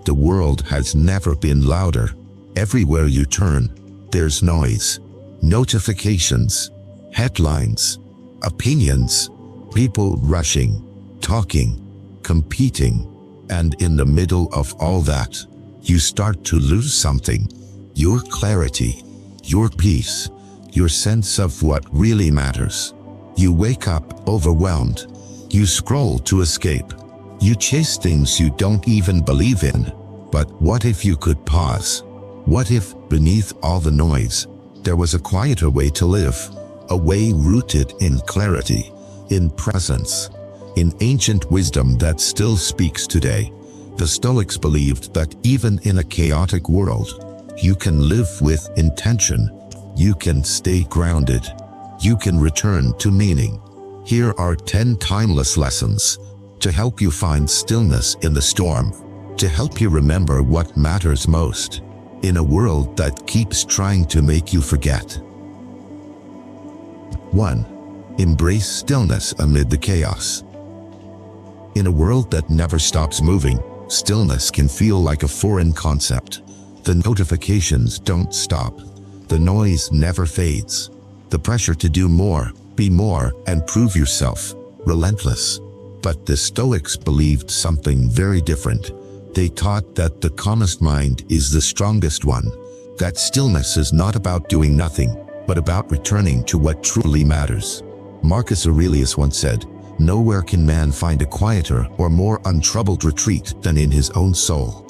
The world has never been louder. Everywhere you turn, there's noise. Notifications, headlines, opinions, people rushing, talking, competing, and in the middle of all that, you start to lose something. Your clarity, your peace, your sense of what really matters. You wake up overwhelmed. You scroll to escape. You chase things you don't even believe in. But what if you could pause? What if, beneath all the noise, there was a quieter way to live? A way rooted in clarity, in presence, in ancient wisdom that still speaks today. The Stoics believed that even in a chaotic world, you can live with intention. You can stay grounded. You can return to meaning. Here are 10 timeless lessons to help you find stillness in the storm, to help you remember what matters most in a world that keeps trying to make you forget. 1. Embrace stillness amid the chaos. In a world that never stops moving, stillness can feel like a foreign concept. The notifications don't stop. The noise never fades. The pressure to do more, be more, and prove yourself, relentless. But the Stoics believed something very different. They taught that the calmest mind is the strongest one, that stillness is not about doing nothing, but about returning to what truly matters. Marcus Aurelius once said, "Nowhere can man find a quieter or more untroubled retreat than in his own soul."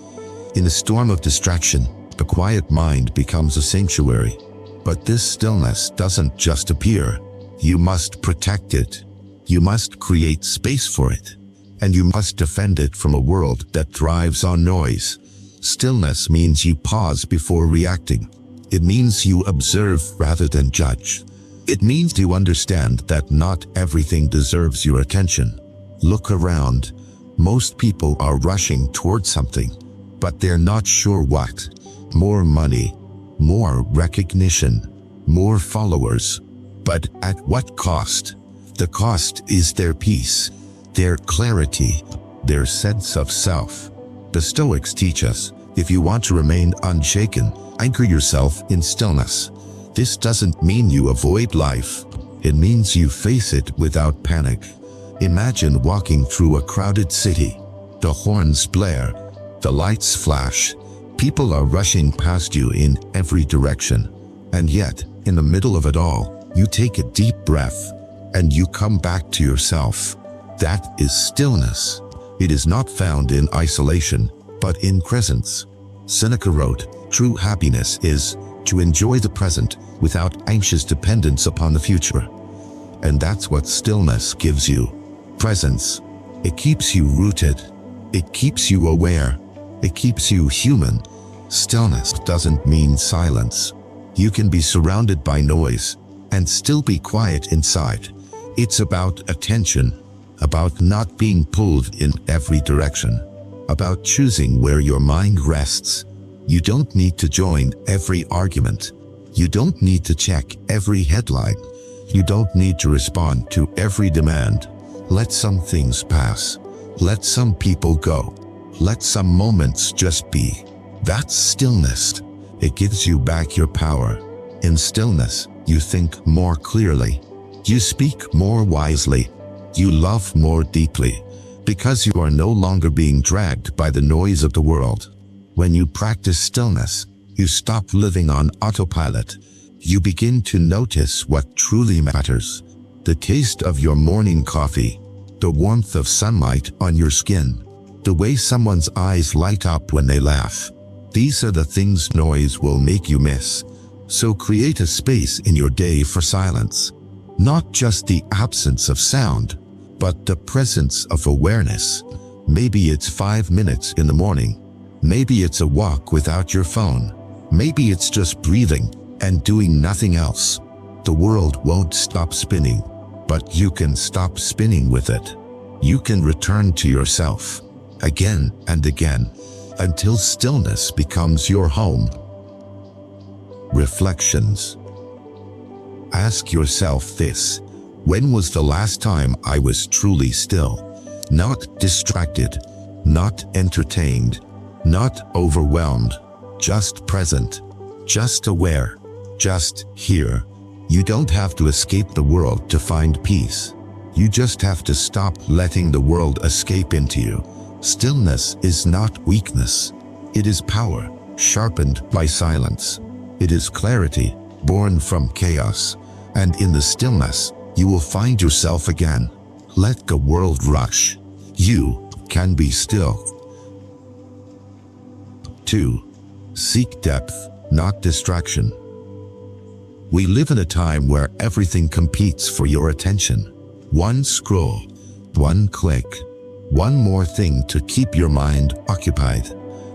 In a storm of distraction, the quiet mind becomes a sanctuary. But this stillness doesn't just appear. You must protect it. You must create space for it. And you must defend it from a world that thrives on noise. Stillness means you pause before reacting. It means you observe rather than judge. It means you understand that not everything deserves your attention. Look around. Most people are rushing towards something, but they're not sure what. More money, more recognition, more followers. But at what cost? The cost is their peace, their clarity, their sense of self. The Stoics teach us, if you want to remain unshaken, anchor yourself in stillness. This doesn't mean you avoid life. It means you face it without panic. Imagine walking through a crowded city. The horns blare, the lights flash. People are rushing past you in every direction. And yet, in the middle of it all, you take a deep breath and you come back to yourself. That is stillness. It is not found in isolation, but in presence. Seneca wrote, "True happiness is to enjoy the present without anxious dependence upon the future." And that's what stillness gives you. Presence. It keeps you rooted. It keeps you aware. It keeps you human. Stillness doesn't mean silence. You can be surrounded by noise and still be quiet inside. It's about attention, about not being pulled in every direction, about choosing where your mind rests. You don't need to join every argument. You don't need to check every headline. You don't need to respond to every demand. Let some things pass. Let some people go. Let some moments just be. That's stillness. It gives you back your power. In stillness, you think more clearly. You speak more wisely. You love more deeply, because you are no longer being dragged by the noise of the world. When you practice stillness, you stop living on autopilot. You begin to notice what truly matters. The taste of your morning coffee, the warmth of sunlight on your skin, the way someone's eyes light up when they laugh. These are the things noise will make you miss. So create a space in your day for silence. Not just the absence of sound, but the presence of awareness. Maybe it's 5 minutes in the morning. Maybe it's a walk without your phone. Maybe it's just breathing and doing nothing else. The world won't stop spinning, but you can stop spinning with it. You can return to yourself again and again until stillness becomes your home. Reflections. Ask yourself this: when was the last time I was truly still? Not distracted, not entertained, Not overwhelmed, just present, just aware, just here. You don't have to escape the world to find peace. You just have to stop letting the world escape into you. Stillness is not weakness. It is power, sharpened by silence. It is clarity, born from chaos. And in the stillness, you will find yourself again. Let the world rush. You can be still. 2. Seek depth, not distraction. We live in a time where everything competes for your attention. One scroll, one click, one more thing to keep your mind occupied.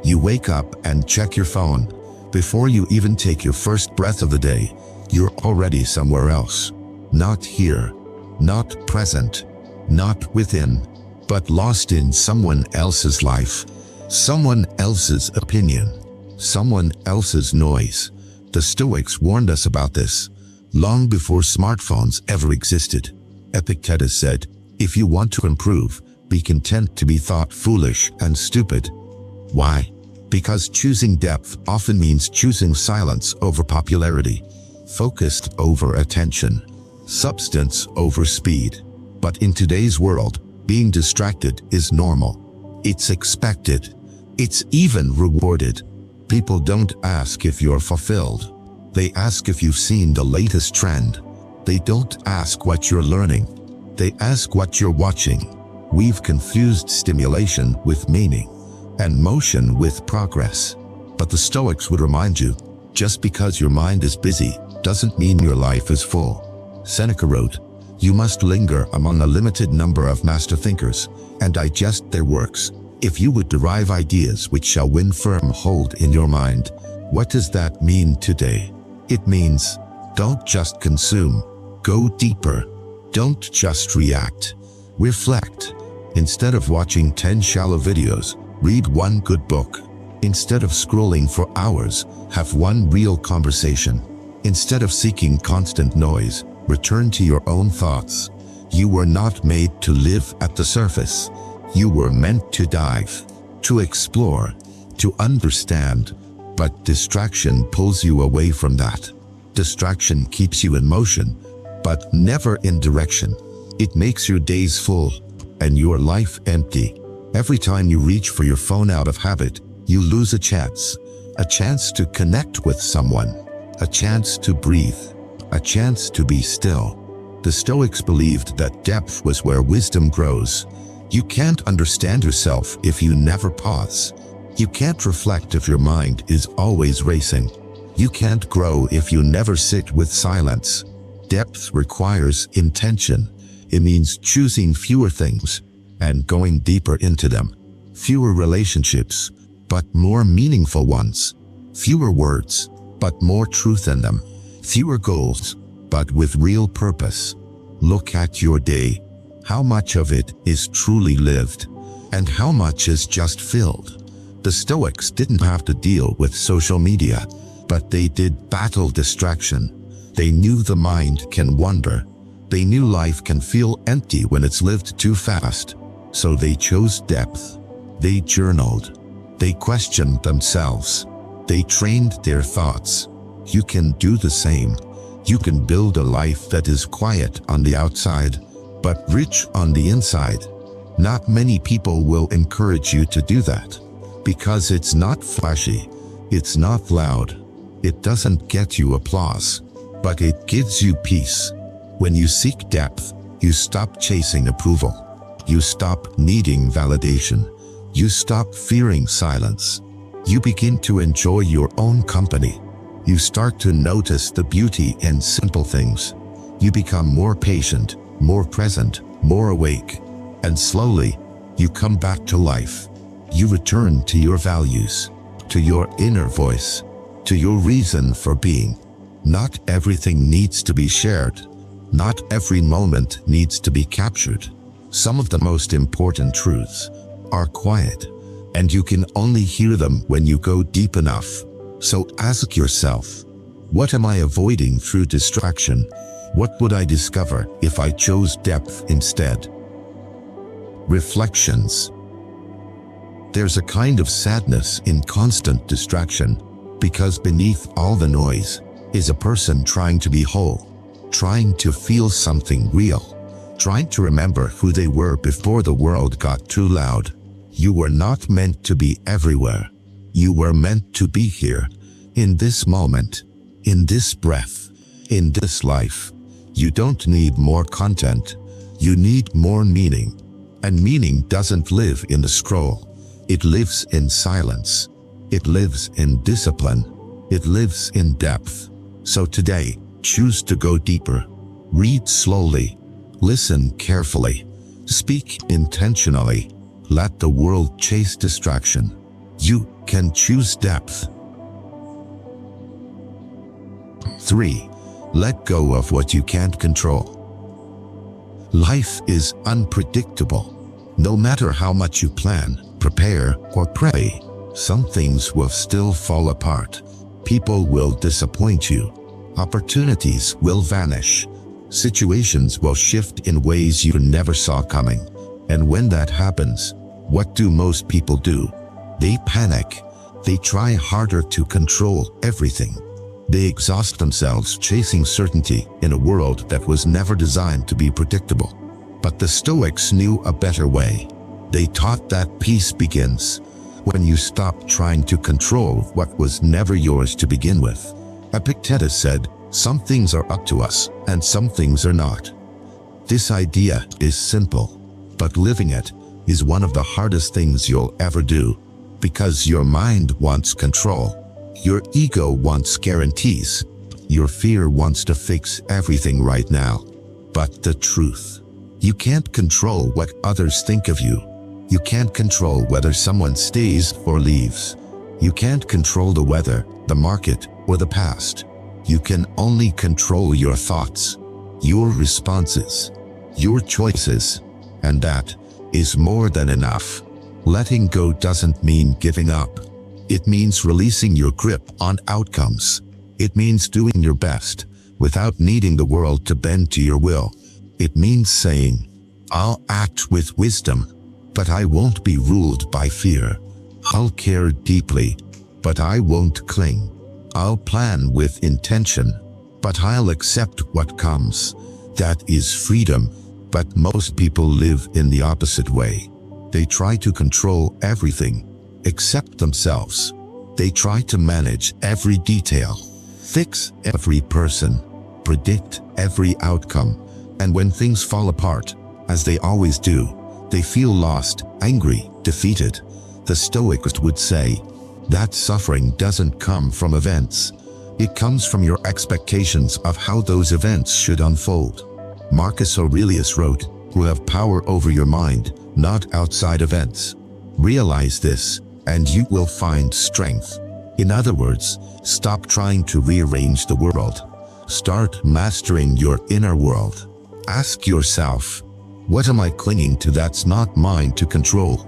You wake up and check your phone. Before you even take your first breath of the day, you're already somewhere else. Not here, not present, not within, but lost in someone else's life, someone else's opinion, someone else's noise. The Stoics warned us about this long before smartphones ever existed. Epictetus said, if you want to improve, be content to be thought foolish and stupid. Why? Because choosing depth often means choosing silence over popularity, focused over attention, substance over speed. But in today's world, being distracted is normal. It's expected. It's even rewarded. People don't ask if you're fulfilled. They ask if you've seen the latest trend. They don't ask what you're learning. They ask what you're watching. We've confused stimulation with meaning and motion with progress. But the Stoics would remind you, just because your mind is busy doesn't mean your life is full. Seneca wrote, you must linger among a limited number of master thinkers and digest their works, if you would derive ideas which shall win firm hold in your mind. What does that mean today? It means, don't just consume, go deeper. Don't just react, reflect. Instead of watching 10 shallow videos, read one good book. Instead of scrolling for hours, have one real conversation. Instead of seeking constant noise, return to your own thoughts. You were not made to live at the surface. You were meant to dive, to explore, to understand. But distraction pulls you away from that. Distraction keeps you in motion, but never in direction. It makes your days full and your life empty. Every time you reach for your phone out of habit, you lose a chance to connect with someone, a chance to breathe, a chance to be still. The Stoics believed that depth was where wisdom grows. You can't understand yourself if you never pause. You can't reflect if your mind is always racing. You can't grow if you never sit with silence. Depth requires intention. It means choosing fewer things and going deeper into them. Fewer relationships, but more meaningful ones. Fewer words, but more truth in them. Fewer goals, but with real purpose. Look at your day. How much of it is truly lived, and how much is just filled? The Stoics didn't have to deal with social media, but they did battle distraction. They knew the mind can wander. They knew life can feel empty when it's lived too fast. So they chose depth. They journaled. They questioned themselves. They trained their thoughts. You can do the same. You can build a life that is quiet on the outside, but rich on the inside. Not many people will encourage you to do that, because it's not flashy, it's not loud, it doesn't get you applause, but it gives you peace. When you seek depth, you stop chasing approval. You stop needing validation. You stop fearing silence. You begin to enjoy your own company. You start to notice the beauty in simple things. You become more patient, more present, more awake. And slowly, you come back to life. You return to your values, to your inner voice, to your reason for being. Not everything needs to be shared. Not every moment needs to be captured. Some of the most important truths are quiet, and you can only hear them when you go deep enough. So ask yourself, what am I avoiding through distraction? What would I discover if I chose depth instead? Reflections. There's a kind of sadness in constant distraction, because beneath all the noise is a person trying to be whole, trying to feel something real, trying to remember who they were before the world got too loud. You were not meant to be everywhere. You were meant to be here, in this moment, in this breath, in this life. You don't need more content. You need more meaning. And meaning doesn't live in the scroll. It lives in silence. It lives in discipline. It lives in depth. So today, choose to go deeper. Read slowly. Listen carefully. Speak intentionally. Let the world chase distraction. You can choose depth. 3. Let go of what you can't control. Life is unpredictable. No matter how much you plan, prepare, or pray, some things will still fall apart. People will disappoint you. Opportunities will vanish. Situations will shift in ways you never saw coming. And when that happens, what do most people do? They panic. They try harder to control everything. They exhaust themselves chasing certainty in a world that was never designed to be predictable. But the Stoics knew a better way. They taught that peace begins when you stop trying to control what was never yours to begin with. Epictetus said, "Some things are up to us, and some things are not." This idea is simple, but living it is one of the hardest things you'll ever do, because your mind wants control. Your ego wants guarantees. Your fear wants to fix everything right now. But the truth, you can't control what others think of you. You can't control whether someone stays or leaves. You can't control the weather, the market, or the past. You can only control your thoughts, your responses, your choices, and that is more than enough. Letting go doesn't mean giving up. It means releasing your grip on outcomes. It means doing your best without needing the world to bend to your will. It means saying, "I'll act with wisdom, but I won't be ruled by fear. I'll care deeply, but I won't cling. I'll plan with intention, but I'll accept what comes." That is freedom, but most people live in the opposite way. They try to control everything, except themselves. They try to manage every detail, fix every person, predict every outcome. And when things fall apart, as they always do, they feel lost, angry, defeated. The Stoics would say that suffering doesn't come from events. It comes from your expectations of how those events should unfold. Marcus Aurelius wrote, "You have power over your mind, not outside events. Realize this, and you will find strength." In other words, stop trying to rearrange the world. Start mastering your inner world. Ask yourself, what am I clinging to that's not mine to control?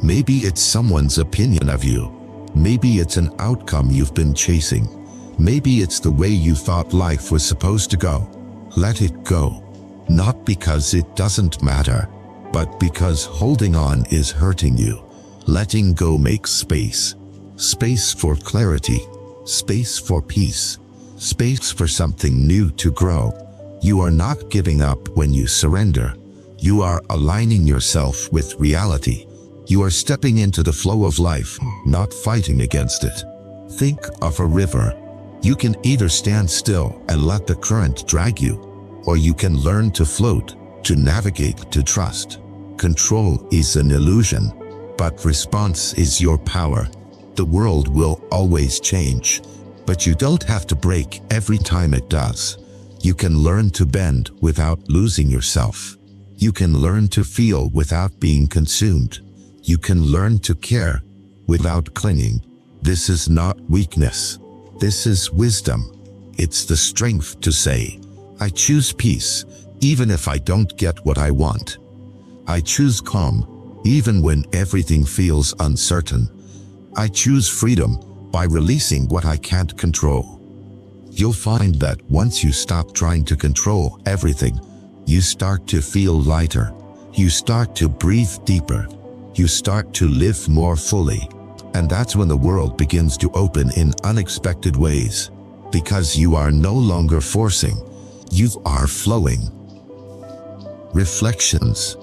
Maybe it's someone's opinion of you. Maybe it's an outcome you've been chasing. Maybe it's the way you thought life was supposed to go. Let it go. Not because it doesn't matter, but because holding on is hurting you. Letting go makes space. Space for clarity. Space for peace. Space for something new to grow. You are not giving up when you surrender. You are aligning yourself with reality. You are stepping into the flow of life, not fighting against it. Think of a river. You can either stand still and let the current drag you, or you can learn to float, to navigate, to trust. Control is an illusion, but response is your power. The world will always change, but you don't have to break every time it does. You can learn to bend without losing yourself. You can learn to feel without being consumed. You can learn to care without clinging. This is not weakness. This is wisdom. It's the strength to say, I choose peace, even if I don't get what I want. I choose calm, even when everything feels uncertain. I choose freedom by releasing what I can't control. You'll find that once you stop trying to control everything, you start to feel lighter. You start to breathe deeper. you start to live more fully. And that's when the world begins to open in unexpected ways. Because you are no longer forcing, you are flowing. Reflections.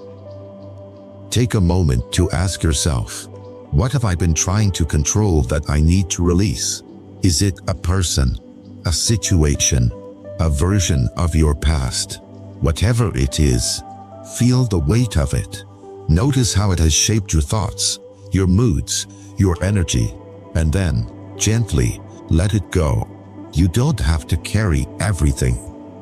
Take a moment to ask yourself, what have I been trying to control that I need to release? Is it a person, a situation, a version of your past? Whatever it is, feel the weight of it. Notice how it has shaped your thoughts, your moods, your energy, and then, gently, let it go. You don't have to carry everything.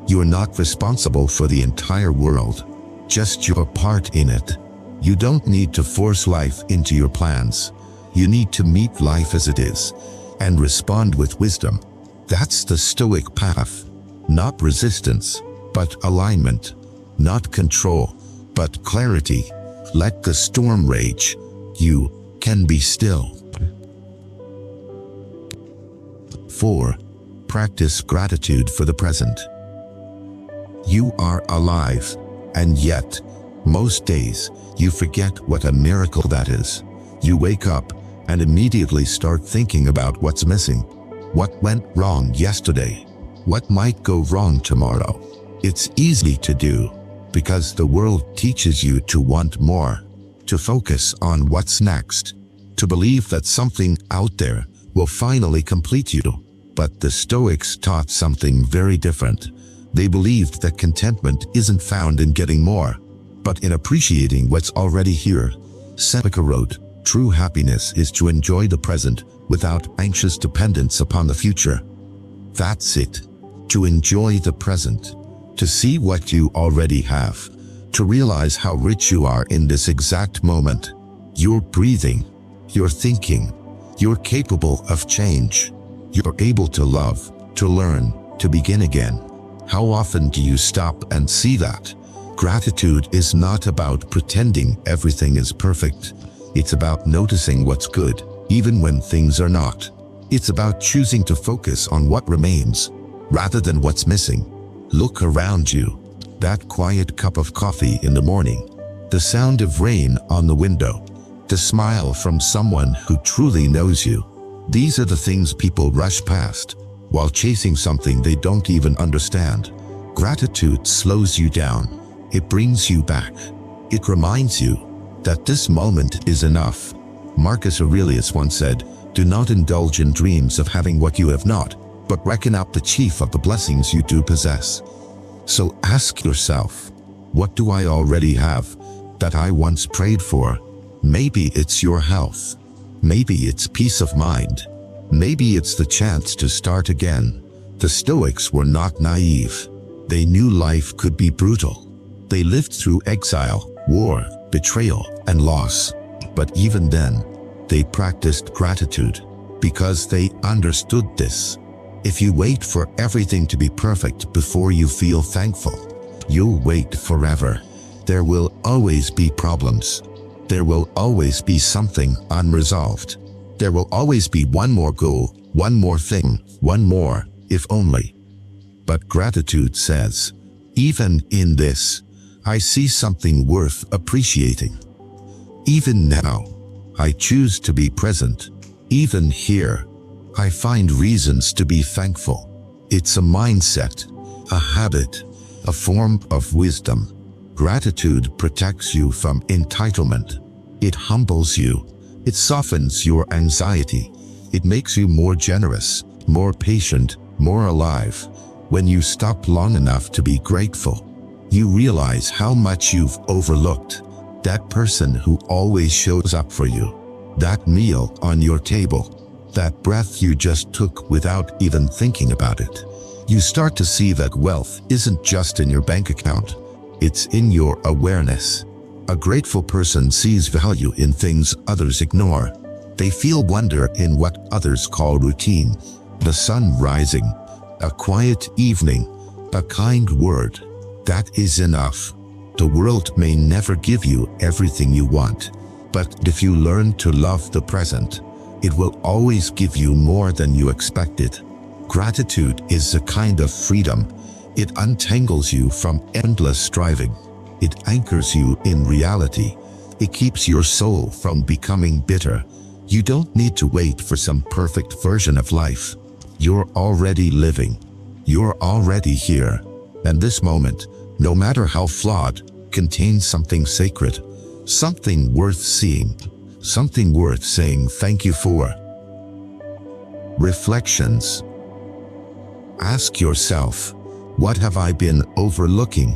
You are not responsible for the entire world, just your part in it. You don't need to force life into your plans. You need to meet life as it is, and respond with wisdom. That's the Stoic path. Not resistance, but alignment. Not control, but clarity. Let the storm rage. You can be still. 4. Practice gratitude for the present. You are alive, and yet, most days, you forget what a miracle that is. You wake up and immediately start thinking about what's missing. What went wrong yesterday? What might go wrong tomorrow? It's easy to do, because the world teaches you to want more, to focus on what's next, to believe that something out there will finally complete you. But the Stoics taught something very different. They believed that contentment isn't found in getting more, but in appreciating what's already here. Seneca wrote, "True happiness is to enjoy the present without anxious dependence upon the future." That's it. To enjoy the present. To see what you already have. To realize how rich you are in this exact moment. You're breathing. You're thinking. You're capable of change. You're able to love, to learn, to begin again. How often do you stop and see that? Gratitude is not about pretending everything is perfect. It's about noticing what's good, even when things are not. It's about choosing to focus on what remains, rather than what's missing. Look around you. That quiet cup of coffee in the morning. The sound of rain on the window. The smile from someone who truly knows you. These are the things people rush past, while chasing something they don't even understand. Gratitude slows you down. It brings you back. It reminds you that this moment is enough. Marcus Aurelius once said, "Do not indulge in dreams of having what you have not, but reckon up the chief of the blessings you do possess." So ask yourself, what do I already have that I once prayed for? Maybe it's your health. Maybe it's peace of mind. Maybe it's the chance to start again. The Stoics were not naive. They knew life could be brutal. They lived through exile, war, betrayal, and loss. But even then, they practiced gratitude, because they understood this. If you wait for everything to be perfect before you feel thankful, you'll wait forever. There will always be problems. There will always be something unresolved. There will always be one more goal, one more thing, one more, if only. But gratitude says, even in this, I see something worth appreciating. Even now, I choose to be present. Even here, I find reasons to be thankful. It's a mindset, a habit, a form of wisdom. Gratitude protects you from entitlement. It humbles you. It softens your anxiety. It makes you more generous, more patient, more alive. When you stop long enough to be grateful, you realize how much you've overlooked. That person who always shows up for you. That meal on your table. That breath you just took without even thinking about it. You start to see that wealth isn't just in your bank account. It's in your awareness. A grateful person sees value in things others ignore. They feel wonder in what others call routine. The sun rising, a quiet evening, a kind word. That is enough. The world may never give you everything you want, but if you learn to love the present, it will always give you more than you expected. Gratitude is a kind of freedom. It untangles you from endless striving. It anchors you in reality. It keeps your soul from becoming bitter. You don't need to wait for some perfect version of life. You're already living. You're already here. And this moment, no matter how flawed, contains something sacred, something worth seeing, something worth saying thank you for. Reflections. Ask yourself, what have I been overlooking?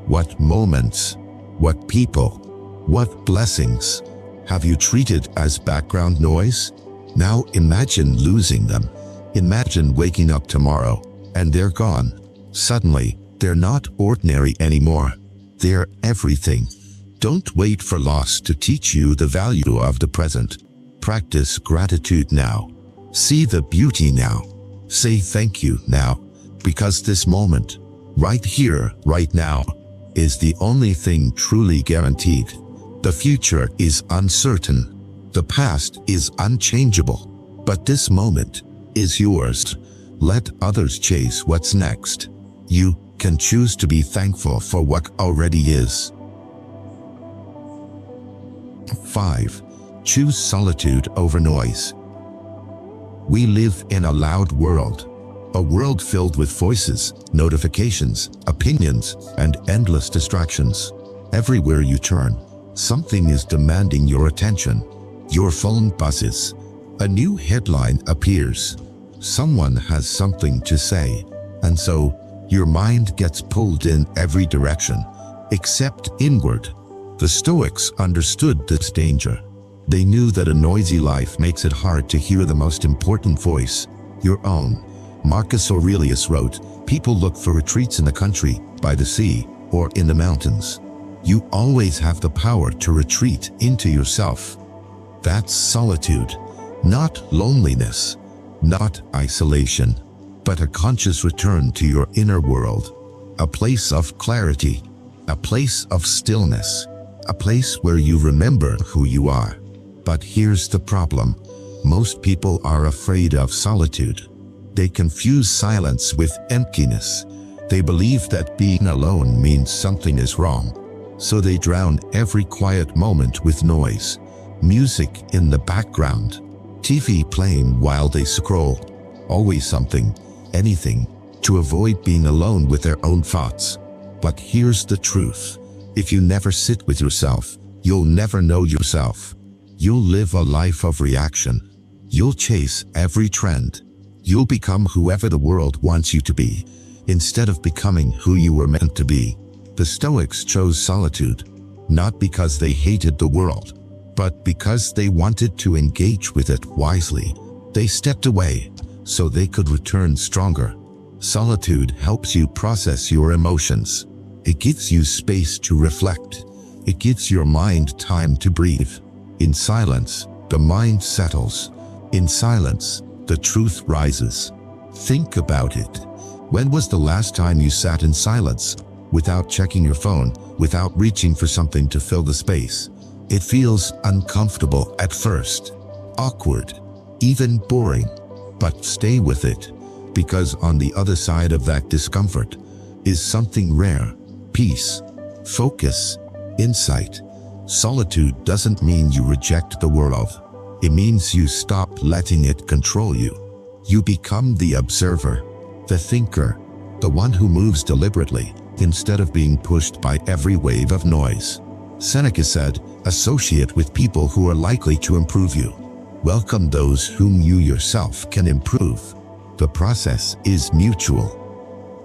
What moments, what people, what blessings have you treated as background noise? Now imagine losing them. Imagine waking up tomorrow and they're gone. Suddenly, they're not ordinary anymore. They're everything. Don't wait for loss to teach you the value of the present. Practice gratitude now. See the beauty now. Say thank you now. Because this moment, right here, right now, is the only thing truly guaranteed. The future is uncertain. The past is unchangeable. But this moment is yours. Let others chase what's next. You can choose to be thankful for what already is. 5. Choose solitude over noise. We live in a loud world. A world filled with voices, notifications, opinions, and endless distractions. Everywhere you turn, something is demanding your attention. Your phone buzzes. A new headline appears. Someone has something to say. And so, your mind gets pulled in every direction, except inward. The Stoics understood this danger. They knew that a noisy life makes it hard to hear the most important voice, your own. Marcus Aurelius wrote, "People look for retreats in the country, by the sea, or in the mountains. You always have the power to retreat into yourself." That's solitude, not loneliness, not isolation, but a conscious return to your inner world, a place of clarity, a place of stillness, a place where you remember who you are. But here's the problem. Most people are afraid of solitude. They confuse silence with emptiness. They believe that being alone means something is wrong. So they drown every quiet moment with noise, music in the background, TV playing while they scroll, always something, anything, to avoid being alone with their own thoughts. But here's the truth. If you never sit with yourself, you'll never know yourself. You'll live a life of reaction. You'll chase every trend. You'll become whoever the world wants you to be, instead of becoming who you were meant to be. The Stoics chose solitude, not because they hated the world, but because they wanted to engage with it wisely. They stepped away so they could return stronger. Solitude helps you process your emotions. It gives you space to reflect. It gives your mind time to breathe. In silence, the mind settles. In silence, the truth rises. Think about it. When was the last time you sat in silence, without checking your phone, without reaching for something to fill the space? It feels uncomfortable at first, awkward, even boring. But stay with it, because on the other side of that discomfort is something rare: peace, focus, insight. Solitude doesn't mean you reject the world. It means you stop letting it control you. You become the observer, the thinker, the one who moves deliberately, instead of being pushed by every wave of noise. Seneca said, "Associate with people who are likely to improve you. Welcome those whom you yourself can improve." The process is mutual.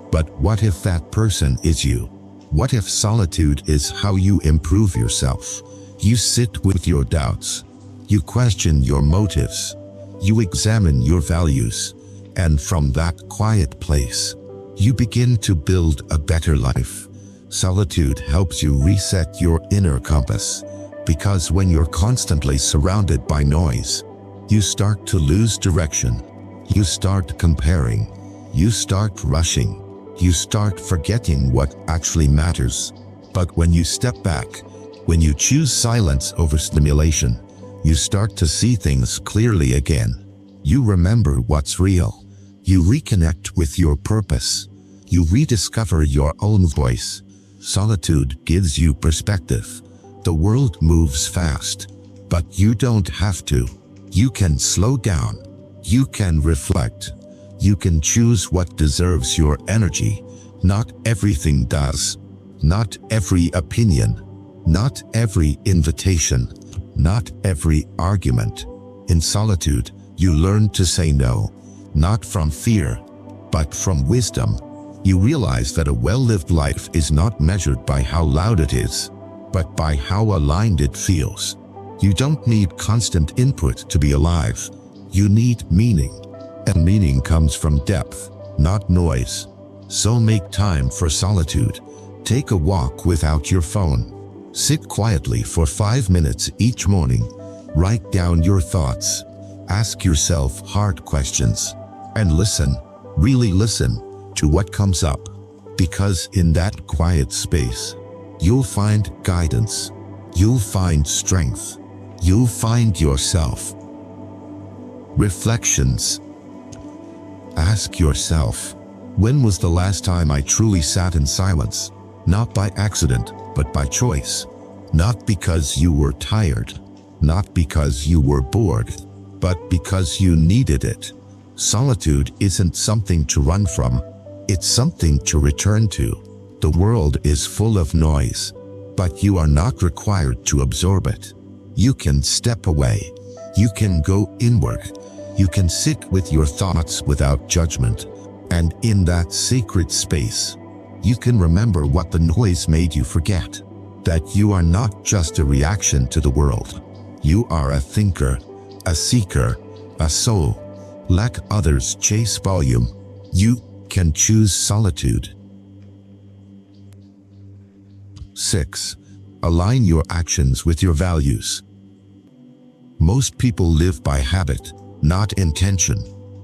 But what if that person is you? What if solitude is how you improve yourself? You sit with your doubts. You question your motives. You examine your values. And from that quiet place, you begin to build a better life. Solitude helps you reset your inner compass. Because when you're constantly surrounded by noise, you start to lose direction. You start comparing. You start rushing. You start forgetting what actually matters. But when you step back, when you choose silence over stimulation, you start to see things clearly again. You remember what's real. You reconnect with your purpose. You rediscover your own voice. Solitude gives you perspective. The world moves fast, but you don't have to. You can slow down. You can reflect. You can choose what deserves your energy. Not everything does. Not every opinion. Not every invitation. Not every argument. In solitude, you learn to say no, not from fear, but from wisdom. You realize that a well-lived life is not measured by how loud it is, but by how aligned it feels. You don't need constant input to be alive. You need meaning, and meaning comes from depth, not noise. So make time for solitude. Take a walk without your phone. Sit quietly for 5 minutes each morning. Write down your thoughts. Ask yourself hard questions. And listen, really listen, to what comes up. Because in that quiet space, you'll find guidance. You'll find strength. You'll find yourself. Reflections. Ask yourself, when was the last time I truly sat in silence? Not by accident, but by choice. Not because you were tired. Not because you were bored, but because you needed it. Solitude isn't something to run from. It's something to return to. The world is full of noise, but you are not required to absorb it. You can step away. You can go inward. You can sit with your thoughts without judgment. And in that sacred space, you can remember what the noise made you forget. That you are not just a reaction to the world. You are a thinker, a seeker, a soul. Let others chase volume. You can choose solitude. 6. Align your actions with your values. Most people live by habit, not intention.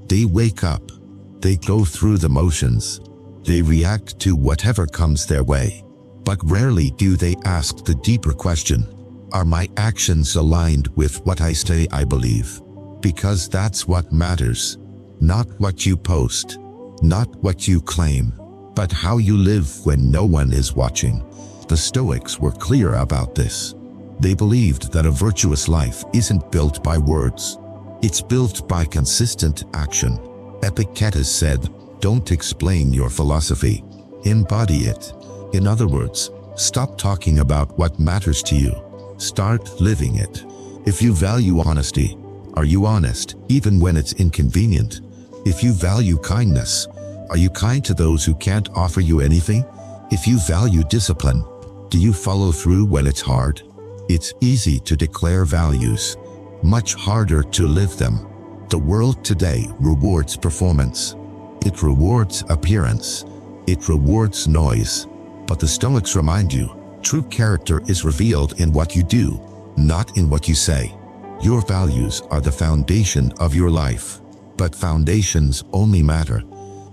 They wake up. They go through the motions. They react to whatever comes their way. But rarely do they ask the deeper question, are my actions aligned with what I say I believe? Because that's what matters. Not what you post, not what you claim, but how you live when no one is watching. The Stoics were clear about this. They believed that a virtuous life isn't built by words. It's built by consistent action. Epictetus said, don't explain your philosophy. Embody it. In other words, stop talking about what matters to you. Start living it. If you value honesty, are you honest even when it's inconvenient? If you value kindness, are you kind to those who can't offer you anything? If you value discipline, do you follow through when it's hard? It's easy to declare values, much harder to live them. The world today rewards performance. It rewards appearance. It rewards noise. But the Stoics remind you, true character is revealed in what you do, not in what you say. Your values are the foundation of your life. But foundations only matter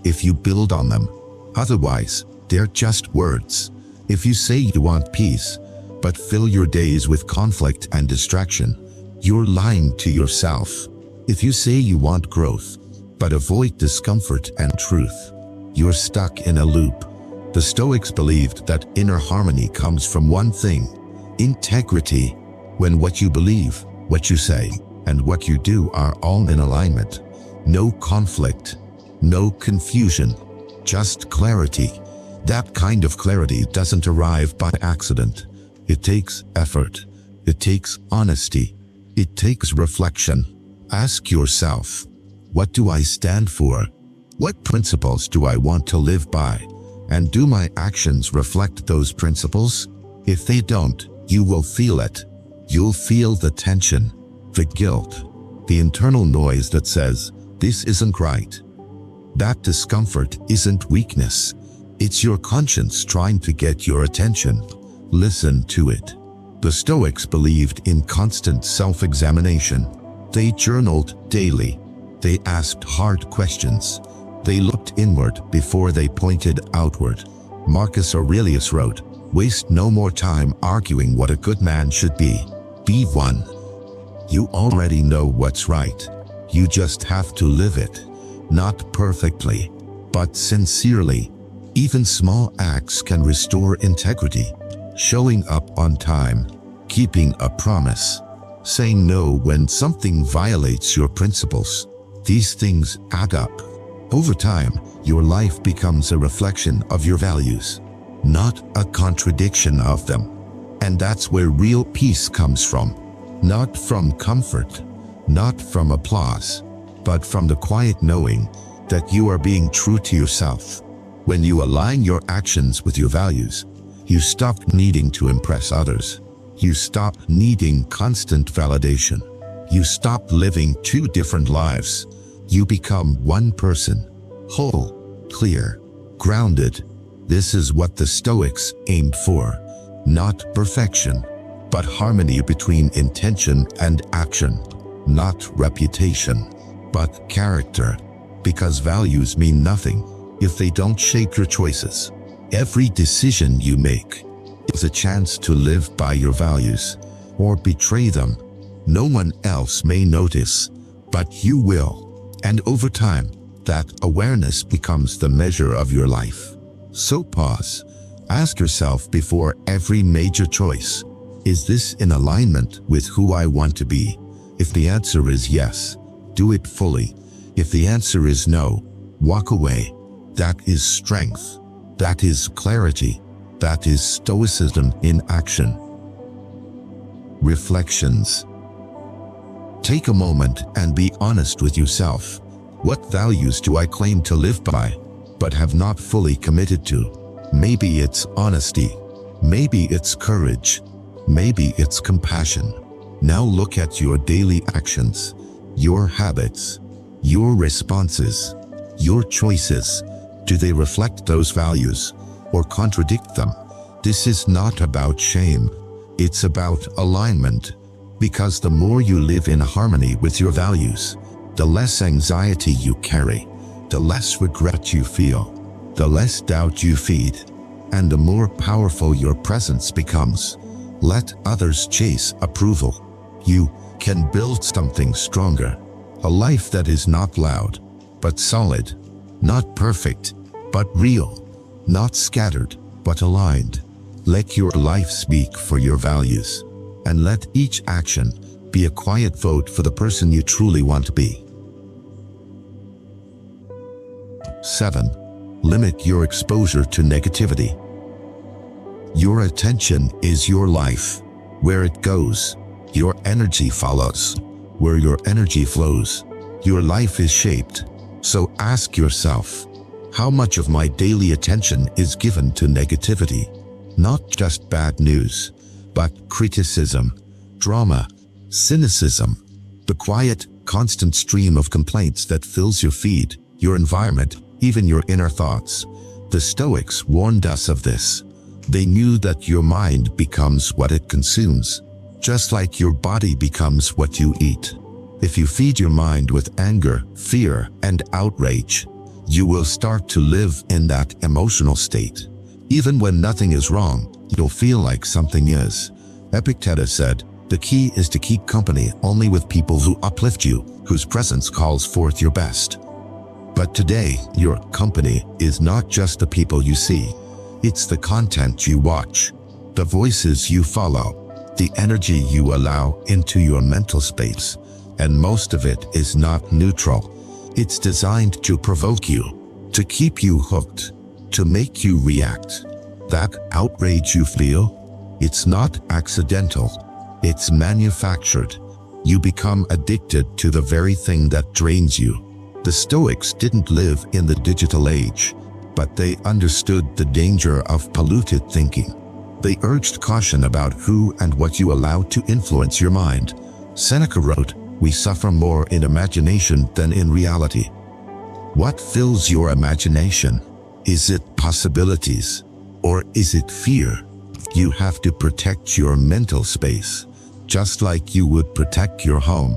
if you build on them. Otherwise, they're just words. If you say you want peace, but fill your days with conflict and distraction, you're lying to yourself. If you say you want growth, but avoid discomfort and truth, you're stuck in a loop. The Stoics believed that inner harmony comes from one thing: integrity. When what you believe, what you say, and what you do are all in alignment. No conflict, no confusion, just clarity. That kind of clarity doesn't arrive by accident. It takes effort. It takes honesty. It takes reflection. Ask yourself, what do I stand for? What principles do I want to live by? And do my actions reflect those principles? If they don't, you will feel it. You'll feel the tension, the guilt, the internal noise that says, this isn't right. That discomfort isn't weakness. It's your conscience trying to get your attention. Listen to it. The Stoics believed in constant self-examination. They journaled daily. They asked hard questions. They looked inward before they pointed outward. Marcus Aurelius wrote, waste no more time arguing what a good man should be. Be one. You already know what's right. You just have to live it. Not perfectly, but sincerely. Even small acts can restore integrity. Showing up on time, keeping a promise, saying no when something violates your principles. These things add up. Over time, your life becomes a reflection of your values, not a contradiction of them. And that's where real peace comes from. Not from comfort, not from applause, but from the quiet knowing that you are being true to yourself. When you align your actions with your values, you stop needing to impress others. You stop needing constant validation. You stop living two different lives. You become one person, whole, clear, grounded. This is what the Stoics aimed for. Not perfection, but harmony between intention and action. Not reputation, but character. Because values mean nothing if they don't shape your choices. Every decision you make is a chance to live by your values or betray them. No one else may notice, but you will. And over time, that awareness becomes the measure of your life. So pause. Ask yourself before every major choice, is this in alignment with who I want to be? If the answer is yes, do it fully. If the answer is no, walk away. That is strength. That is clarity. That is Stoicism in action. Reflections. Take a moment and be honest with yourself. What values do I claim to live by, but have not fully committed to? Maybe it's honesty. Maybe it's courage. Maybe it's compassion. Now look at your daily actions, your habits, your responses, your choices. Do they reflect those values or contradict them? This is not about shame. It's about alignment. Because the more you live in harmony with your values, the less anxiety you carry, the less regret you feel, the less doubt you feed, and the more powerful your presence becomes. Let others chase approval. You can build something stronger, a life that is not loud, but solid, not perfect, but real, not scattered, but aligned. Let your life speak for your values, and let each action be a quiet vote for the person you truly want to be. 7. Limit your exposure to negativity. Your attention is your life. Where it goes, your energy follows. Where your energy flows, your life is shaped. So ask yourself, how much of my daily attention is given to negativity? Not just bad news, but criticism, drama, cynicism, the quiet, constant stream of complaints that fills your feed, your environment, even your inner thoughts. The Stoics warned us of this. They knew that your mind becomes what it consumes, just like your body becomes what you eat. If you feed your mind with anger, fear, and outrage, you will start to live in that emotional state. Even when nothing is wrong, you'll feel like something is. Epictetus said, the key is to keep company only with people who uplift you, whose presence calls forth your best. But today, your company is not just the people you see. It's the content you watch, the voices you follow, the energy you allow into your mental space. And most of it is not neutral. It's designed to provoke you, to keep you hooked, to make you react. That outrage you feel, it's not accidental. It's manufactured. You become addicted to the very thing that drains you. The Stoics didn't live in the digital age, but they understood the danger of polluted thinking. They urged caution about who and what you allow to influence your mind. Seneca wrote, "We suffer more in imagination than in reality." What fills your imagination? Is it possibilities? Or is it fear? You have to protect your mental space, just like you would protect your home.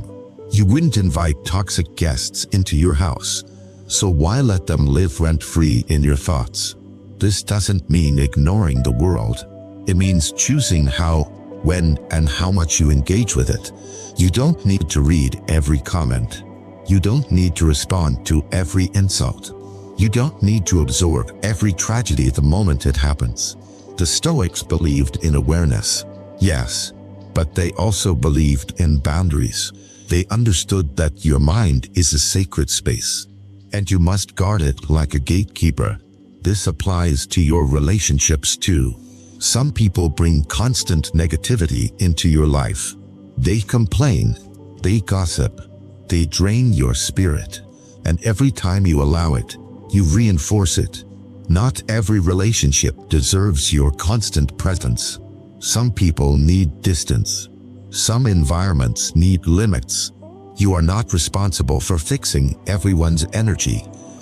You wouldn't invite toxic guests into your house, so why let them live rent-free in your thoughts? This doesn't mean ignoring the world. It means choosing how, when, and how much you engage with it. You don't need to read every comment. You don't need to respond to every insult. You don't need to absorb every tragedy the moment it happens. The Stoics believed in awareness, yes, But they also believed in boundaries. They understood that your mind is a sacred space, and you must guard it like a gatekeeper. This applies to your relationships too. Some people bring constant negativity into your life. They complain, they gossip, they drain your spirit, and every time you allow it, you reinforce it. Not every relationship deserves your constant presence. Some people need distance. Some environments need limits. You are not responsible for fixing everyone's energy.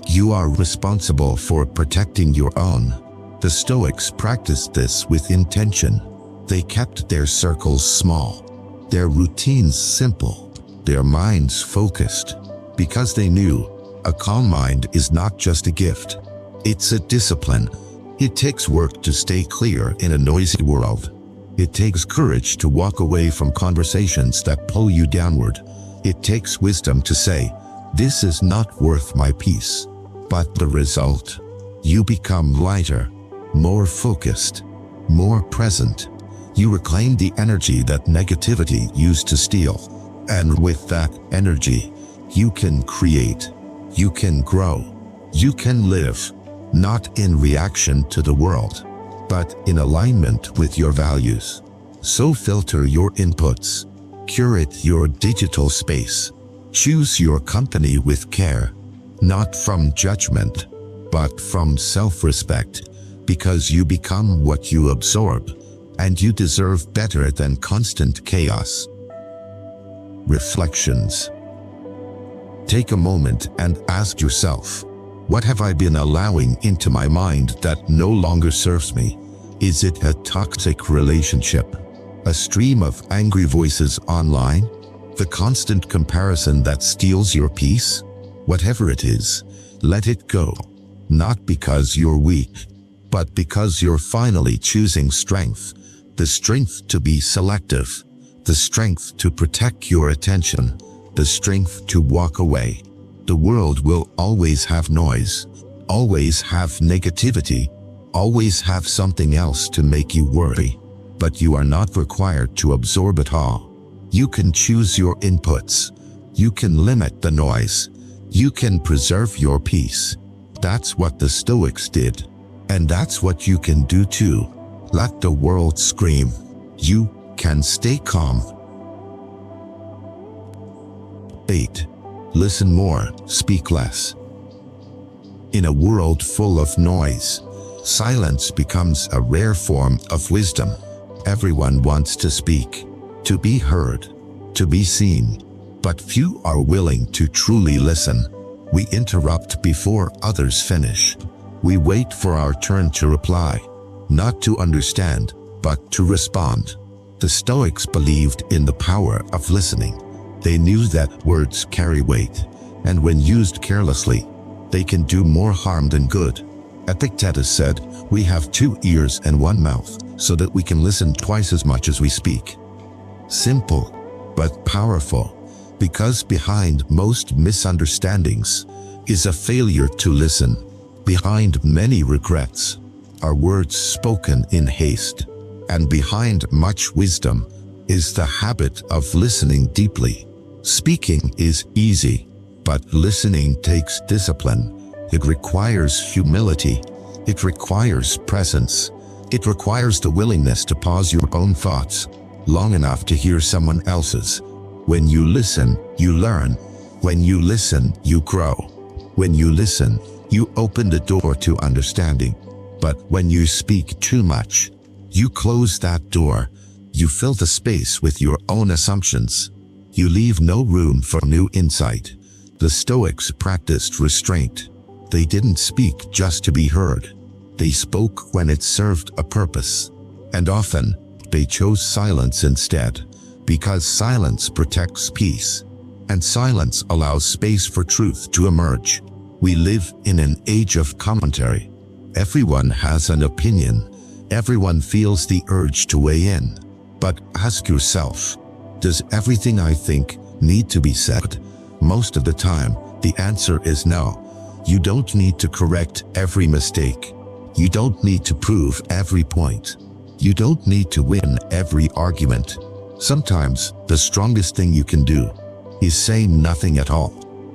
You are responsible for protecting your own. The Stoics practiced this with intention. They kept their circles small, their routines simple, their minds focused, because they knew a calm mind is not just a gift. It's a discipline. It takes work to stay clear in a noisy world. It takes courage to walk away from conversations that pull you downward. It takes wisdom to say, "This is not worth my peace." But the result? You become lighter, more focused, more present. You reclaim the energy that negativity used to steal. And with that energy, you can create, you can grow, you can live, not in reaction to the world, but in alignment with your values. So filter your inputs, curate your digital space, choose your company with care, not from judgment, but from self-respect, because you become what you absorb, and you deserve better than constant chaos. Reflections. Take a moment and ask yourself, what have I been allowing into my mind that no longer serves me? Is it a toxic relationship? A stream of angry voices online? The constant comparison that steals your peace? Whatever it is, let it go. Not because you're weak, but because you're finally choosing strength. The strength to be selective. The strength to protect your attention. The strength to walk away. The world will always have noise, always have negativity, always have something else to make you worry. But you are not required to absorb it all. You can choose your inputs. You can limit the noise. You can preserve your peace. That's what the Stoics did. And that's what you can do too. Let the world scream. You can stay calm. 8. Listen more, speak less. In a world full of noise, silence becomes a rare form of wisdom. Everyone wants to speak, to be heard, to be seen, but few are willing to truly listen. We interrupt before others finish. We wait for our turn to reply, not to understand, but to respond. The Stoics believed in the power of listening. They knew that words carry weight, and when used carelessly, they can do more harm than good. Epictetus said, "We have 2 ears and 1 mouth, so that we can listen twice as much as we speak." Simple, but powerful, because behind most misunderstandings is a failure to listen. Behind many regrets are words spoken in haste, and behind much wisdom is the habit of listening deeply. Speaking is easy, but listening takes discipline. It requires humility. It requires presence. It requires the willingness to pause your own thoughts long enough to hear someone else's. When you listen, you learn. When you listen, you grow. When you listen, you open the door to understanding. But when you speak too much, you close that door. You fill the space with your own assumptions. You leave no room for new insight. The Stoics practiced restraint. They didn't speak just to be heard. They spoke when it served a purpose. And often, they chose silence instead, because silence protects peace. And silence allows space for truth to emerge. We live in an age of commentary. Everyone has an opinion. Everyone feels the urge to weigh in. But ask yourself, does everything I think need to be said? Most of the time, the answer is no. You don't need to correct every mistake. You don't need to prove every point. You don't need to win every argument. Sometimes the strongest thing you can do is say nothing at all.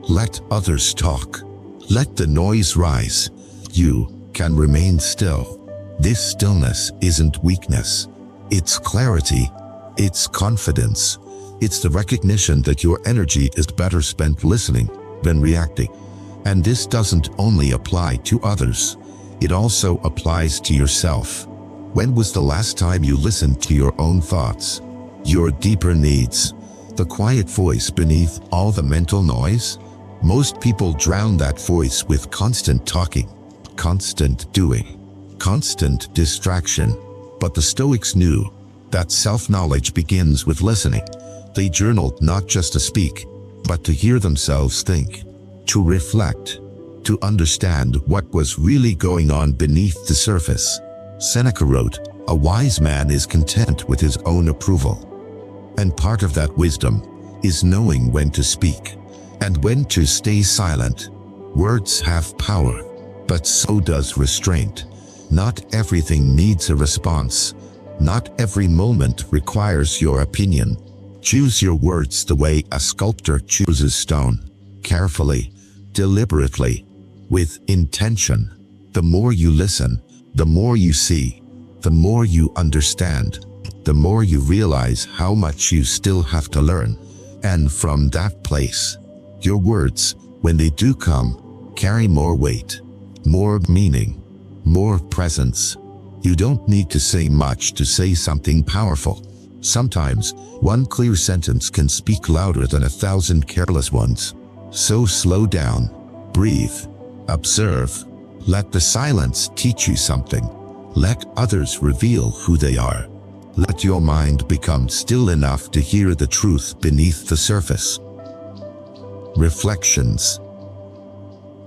Let others talk. Let the noise rise. You can remain still. This stillness isn't weakness. It's clarity. It's confidence. It's the recognition that your energy is better spent listening than reacting. And this doesn't only apply to others. It also applies to yourself. When was the last time you listened to your own thoughts, your deeper needs, the quiet voice beneath all the mental noise? Most people drown that voice with constant talking, constant doing, constant distraction. But the Stoics knew that self-knowledge begins with listening. They journaled not just to speak, but to hear themselves think, to reflect, to understand what was really going on beneath the surface. Seneca wrote, "A wise man is content with his own approval." And part of that wisdom is knowing when to speak and when to stay silent. Words have power, but so does restraint. Not everything needs a response. Not every moment requires your opinion. Choose your words the way a sculptor chooses stone. Carefully, deliberately, with intention. The more you listen, the more you see, the more you understand, the more you realize how much you still have to learn. And from that place, your words, when they do come, carry more weight, more meaning, more presence. You don't need to say much to say something powerful. Sometimes, one clear sentence can speak louder than 1,000 careless ones. So slow down, breathe, observe. Let the silence teach you something. Let others reveal who they are. Let your mind become still enough to hear the truth beneath the surface. Reflections.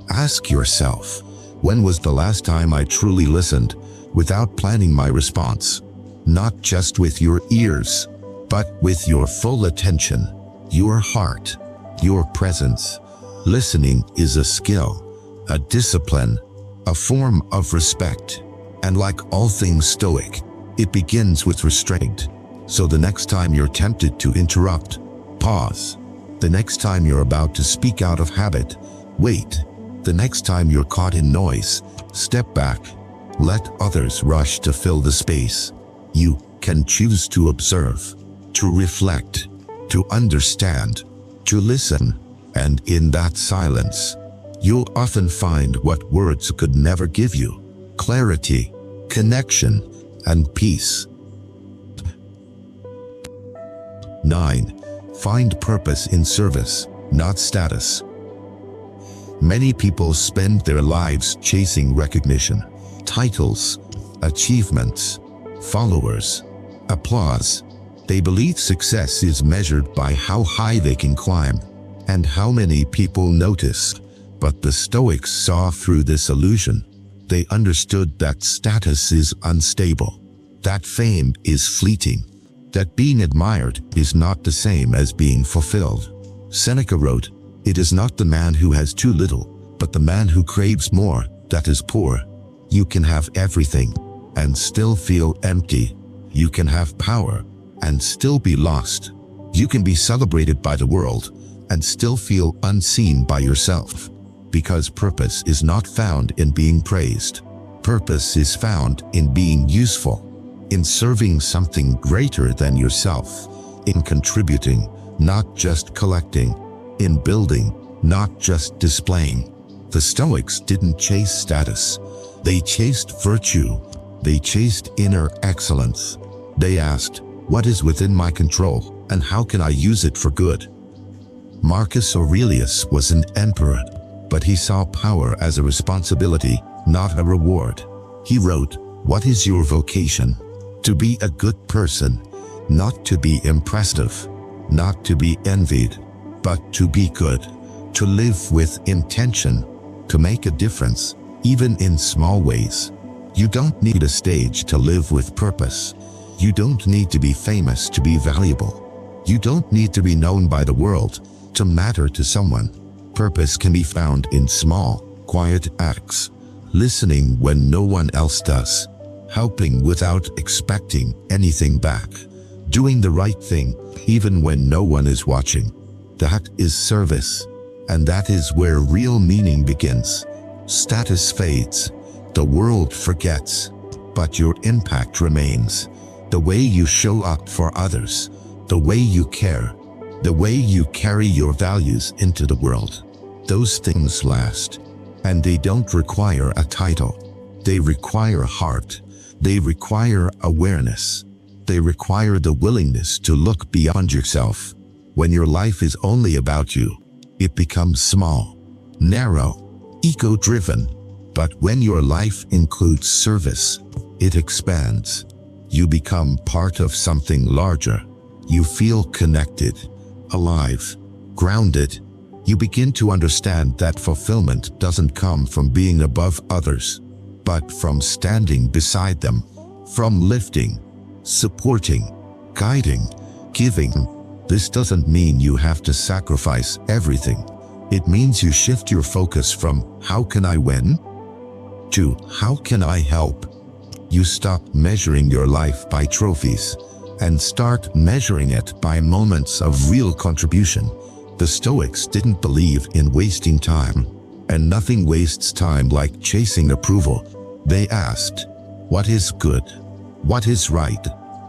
Ask yourself, when was the last time I truly listened without planning my response? Not just with your ears, but with your full attention, your heart, your presence. Listening is a skill, a discipline, a form of respect. And like all things Stoic, it begins with restraint. So the next time you're tempted to interrupt, pause. The next time you're about to speak out of habit, wait. The next time you're caught in noise, step back. Let others rush to fill the space. You can choose to observe, to reflect, to understand, to listen. And in that silence, you'll often find what words could never give you: clarity, connection, and peace. 9. Find purpose in service, not status. Many people spend their lives chasing recognition, titles, achievements, followers, applause. They believe success is measured by how high they can climb and how many people notice. But the Stoics saw through this illusion. They understood that status is unstable, that fame is fleeting, that being admired is not the same as being fulfilled. Seneca wrote, "It is not the man who has too little, but the man who craves more, that is poor." You can have everything and still feel empty. You can have power and still be lost. You can be celebrated by the world and still feel unseen by yourself. Because purpose is not found in being praised. Purpose is found in being useful, in serving something greater than yourself, in contributing, not just collecting, in building, not just displaying. The Stoics didn't chase status. They chased virtue. They chased inner excellence. They asked, what is within my control, and how can I use it for good? Marcus Aurelius was an emperor, but he saw power as a responsibility, not a reward. He wrote, "What is your vocation? To be a good person, not to be impressive, not to be envied, but to be good, to live with intention, to make a difference, even in small ways." You don't need a stage to live with purpose. You don't need to be famous to be valuable. You don't need to be known by the world to matter to someone. Purpose can be found in small, quiet acts, listening when no one else does, helping without expecting anything back, doing the right thing, even when no one is watching. That is service. And that is where real meaning begins. Status fades. The world forgets. But your impact remains. The way you show up for others. The way you care. The way you carry your values into the world. Those things last. And they don't require a title. They require heart. They require awareness. They require the willingness to look beyond yourself. When your life is only about you, it becomes small, narrow, ego-driven. But when your life includes service, it expands. You become part of something larger. You feel connected, alive, grounded. You begin to understand that fulfillment doesn't come from being above others, but from standing beside them, from lifting, supporting, guiding, giving. This doesn't mean you have to sacrifice everything. It means you shift your focus from "how can I win?" to "how can I help?" You stop measuring your life by trophies and start measuring it by moments of real contribution. The Stoics didn't believe in wasting time, and nothing wastes time like chasing approval. They asked, what is good? What is right?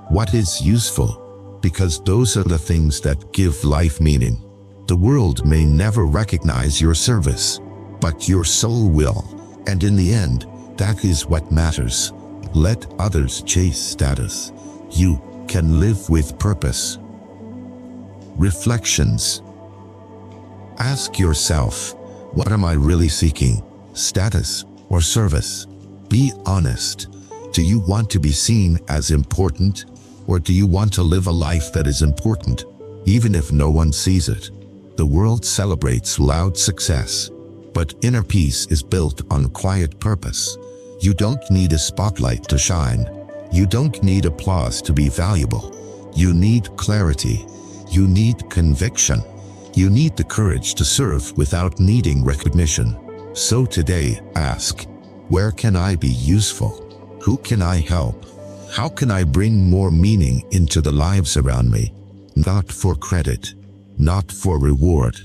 What is useful? Because those are the things that give life meaning. The world may never recognize your service, but your soul will. And in the end, that is what matters. Let others chase status. You can live with purpose. Reflections. Ask yourself, what am I really seeking? Status or service? Be honest. Do you want to be seen as important? Or do you want to live a life that is important, even if no one sees it? The world celebrates loud success, but inner peace is built on quiet purpose. You don't need a spotlight to shine. You don't need applause to be valuable. You need clarity. You need conviction. You need the courage to serve without needing recognition. So today, ask, where can I be useful? Who can I help? How can I bring more meaning into the lives around me? Not for credit, not for reward,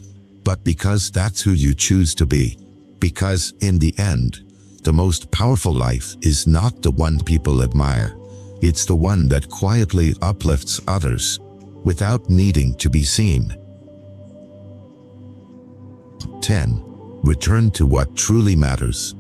but because that's who you choose to be. Because in the end, the most powerful life is not the one people admire. It's the one that quietly uplifts others without needing to be seen. 10. Return to what truly matters.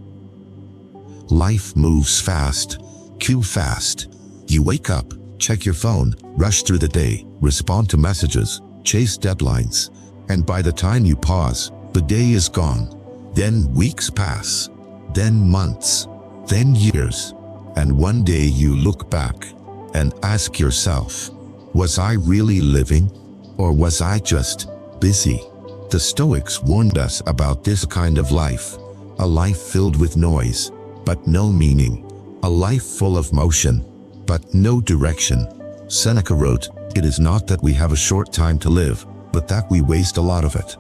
Life moves fast, too fast. You wake up, check your phone, rush through the day, respond to messages, chase deadlines, and by the time you pause, the day is gone. Then weeks pass, then months, then years, and one day you look back and ask yourself, was I really living, or was I just busy? The Stoics warned us about this kind of life, a life filled with noise, but no meaning, a life full of motion, but no direction. Seneca wrote, "It is not that we have a short time to live, but that we waste a lot of it."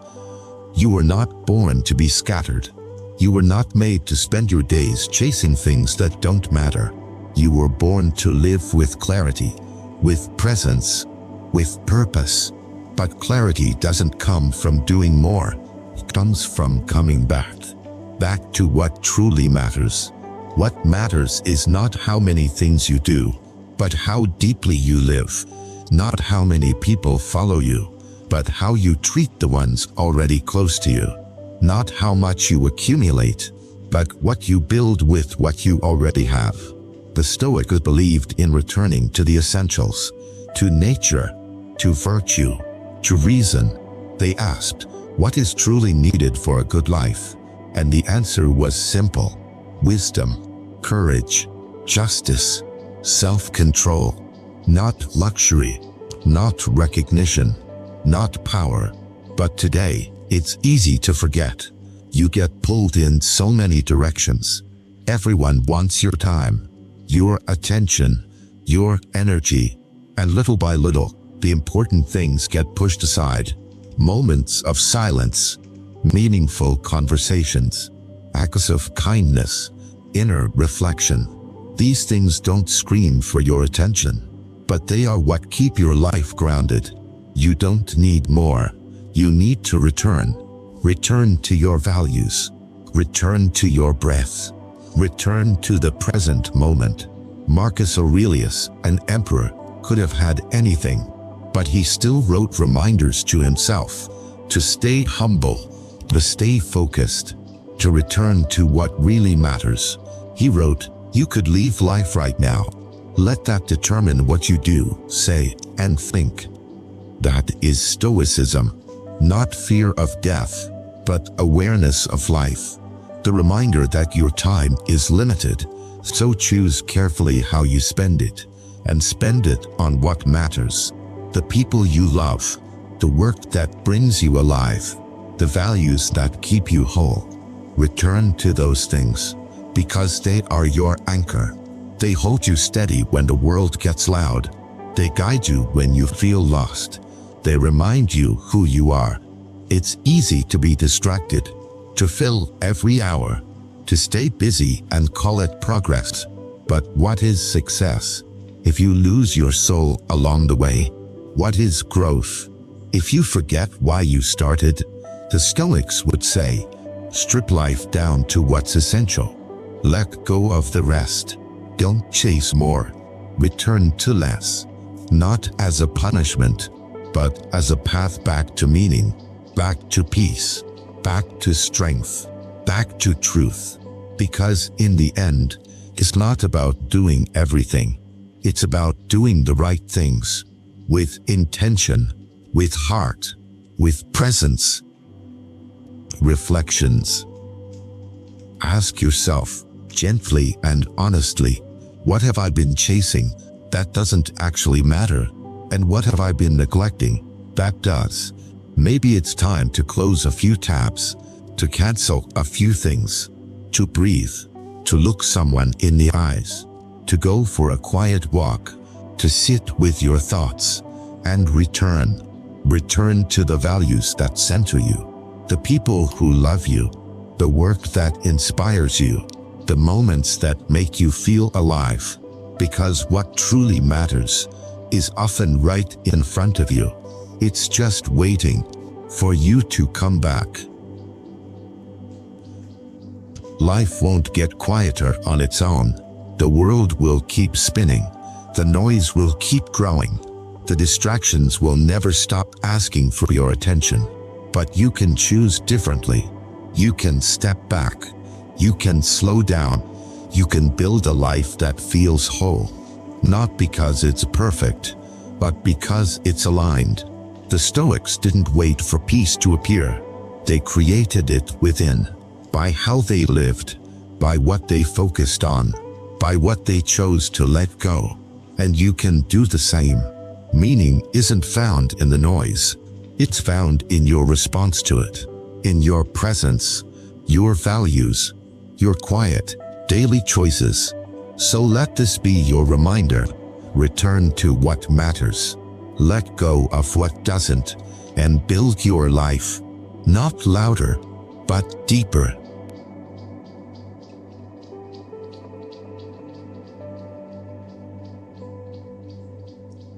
You were not born to be scattered. You were not made to spend your days chasing things that don't matter. You were born to live with clarity, with presence, with purpose. But clarity doesn't come from doing more. It comes from coming back to what truly matters. What matters is not how many things you do, but how deeply you live. Not how many people follow you, but how you treat the ones already close to you. Not how much you accumulate, but what you build with what you already have. The Stoics believed in returning to the essentials, to nature, to virtue, to reason. They asked, what is truly needed for a good life? And the answer was simple: wisdom, courage, justice, self-control. Not luxury, not recognition, not power. But today, it's easy to forget. You get pulled in so many directions. Everyone wants your time, your attention, your energy, and little by little, the important things get pushed aside. Moments of silence, meaningful conversations, acts of kindness, inner reflection. These things don't scream for your attention. but they are what keep your life grounded. You don't need more. You need to return. Return to your values. Return to your breath. Return to the present moment. Marcus Aurelius, an emperor, could have had anything, but he still wrote reminders to himself to stay humble, to stay focused, to return to what really matters. He wrote, "You could leave life right now. Let that determine what you do, say, and think." That is Stoicism. Not fear of death, but awareness of life. The reminder that your time is limited, so choose carefully how you spend it, and spend it on what matters. The people you love, the work that brings you alive, the values that keep you whole. Return to those things, because they are your anchor. They hold you steady when the world gets loud. They guide you when you feel lost. They remind you who you are. It's easy to be distracted, to fill every hour, to stay busy and call it progress. But what is success if you lose your soul along the way? What is growth if you forget why you started? The Stoics would say, strip life down to what's essential. Let go of the rest. Don't chase more. Return to less. Not as a punishment, but as a path back to meaning, back to peace, back to strength, back to truth. Because in the end, it's not about doing everything. It's about doing the right things, with intention, with heart, with presence. Reflections. Ask yourself, gently and honestly, what have I been chasing that doesn't actually matter? And what have I been neglecting that does? Maybe it's time to close a few tabs, to cancel a few things, to breathe, to look someone in the eyes, to go for a quiet walk, to sit with your thoughts, and return. Return to the values that center you, the people who love you, the work that inspires you, the moments that make you feel alive. Because what truly matters is often right in front of you. It's just waiting for you to come back. Life won't get quieter on its own. The world will keep spinning. The noise will keep growing. The distractions will never stop asking for your attention. But you can choose differently. You can step back. You can slow down. You can build a life that feels whole. Not because it's perfect, but because it's aligned. The Stoics didn't wait for peace to appear. They created it within, by how they lived, by what they focused on, by what they chose to let go. And you can do the same. Meaning isn't found in the noise. It's found in your response to it, in your presence, your values, your quiet, daily choices. So let this be your reminder. Return to what matters. Let go of what doesn't, and build your life, not louder, but deeper.